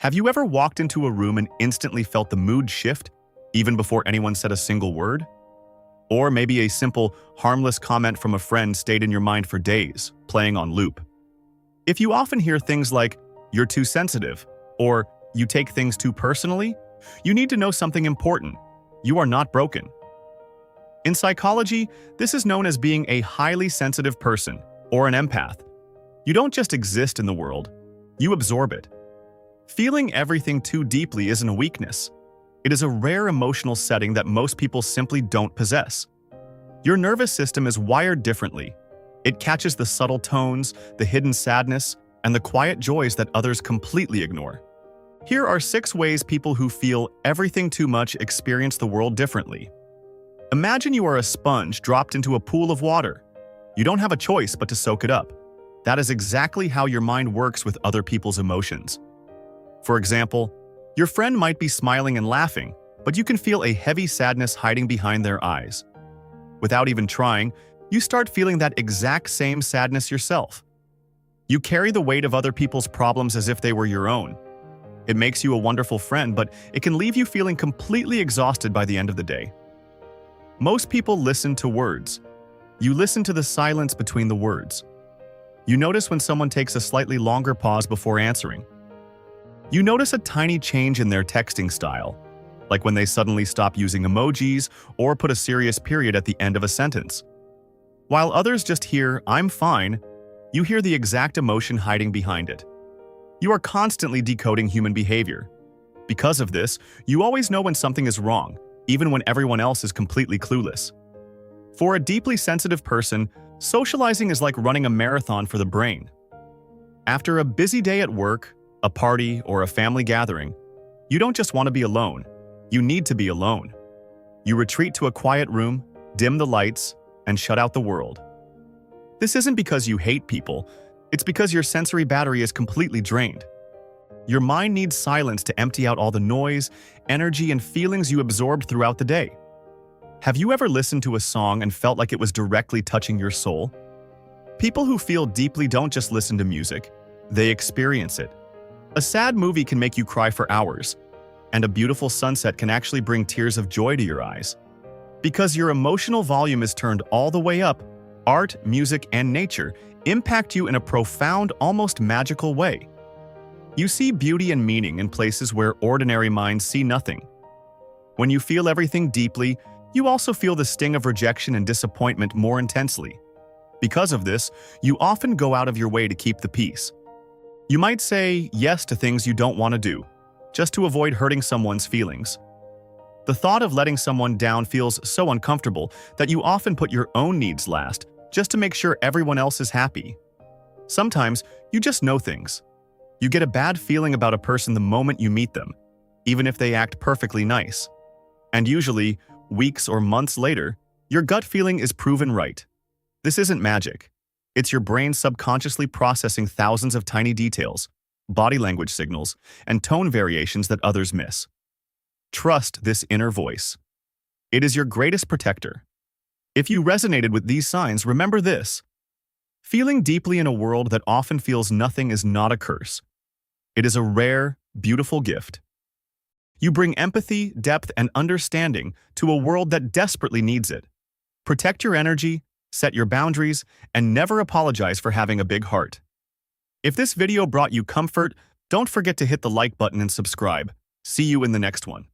Have you ever walked into a room and instantly felt the mood shift, even before anyone said a single word? Or maybe a simple, harmless comment from a friend stayed in your mind for days, playing on loop. If you often hear things like, "You're too sensitive," or "You take things too personally," you need to know something important. You are not broken. In psychology, this is known as being a highly sensitive person, or an empath. You don't just exist in the world, you absorb it. Feeling everything too deeply isn't a weakness. It is a rare emotional setting that most people simply don't possess. Your nervous system is wired differently. It catches the subtle tones, the hidden sadness, and the quiet joys that others completely ignore. Here are 6 ways people who feel everything too much experience the world differently. Imagine you are a sponge dropped into a pool of water. You don't have a choice but to soak it up. That is exactly how your mind works with other people's emotions. For example, your friend might be smiling and laughing, but you can feel a heavy sadness hiding behind their eyes. Without even trying, you start feeling that exact same sadness yourself. You carry the weight of other people's problems as if they were your own. It makes you a wonderful friend, but it can leave you feeling completely exhausted by the end of the day. Most people listen to words. You listen to the silence between the words. You notice when someone takes a slightly longer pause before answering. You notice a tiny change in their texting style, like when they suddenly stop using emojis or put a serious period at the end of a sentence. While others just hear, "I'm fine," you hear the exact emotion hiding behind it. You are constantly decoding human behavior. Because of this, you always know when something is wrong, even when everyone else is completely clueless. For a deeply sensitive person, socializing is like running a marathon for the brain. After a busy day at work, a party, or a family gathering, you don't just want to be alone. You need to be alone. You retreat to a quiet room, dim the lights, and shut out the world. This isn't because you hate people, it's because your sensory battery is completely drained. Your mind needs silence to empty out all the noise, energy, and feelings you absorbed throughout the day. Have you ever listened to a song and felt like it was directly touching your soul? People who feel deeply don't just listen to music, they experience it. A sad movie can make you cry for hours, and a beautiful sunset can actually bring tears of joy to your eyes. Because your emotional volume is turned all the way up, art, music, and nature impact you in a profound, almost magical way. You see beauty and meaning in places where ordinary minds see nothing. When you feel everything deeply, you also feel the sting of rejection and disappointment more intensely. Because of this, you often go out of your way to keep the peace. You might say yes to things you don't want to do, just to avoid hurting someone's feelings. The thought of letting someone down feels so uncomfortable that you often put your own needs last, just to make sure everyone else is happy. Sometimes, you just know things. You get a bad feeling about a person the moment you meet them, even if they act perfectly nice. And usually, weeks or months later, your gut feeling is proven right. This isn't magic. It's your brain subconsciously processing thousands of tiny details, body language signals, and tone variations that others miss. Trust this inner voice. It is your greatest protector. If you resonated with these signs, remember this. Feeling deeply in a world that often feels nothing is not a curse. It is a rare, beautiful gift. You bring empathy, depth, and understanding to a world that desperately needs it. Protect your energy, set your boundaries, and never apologize for having a big heart. If this video brought you comfort, don't forget to hit the like button and subscribe. See you in the next one.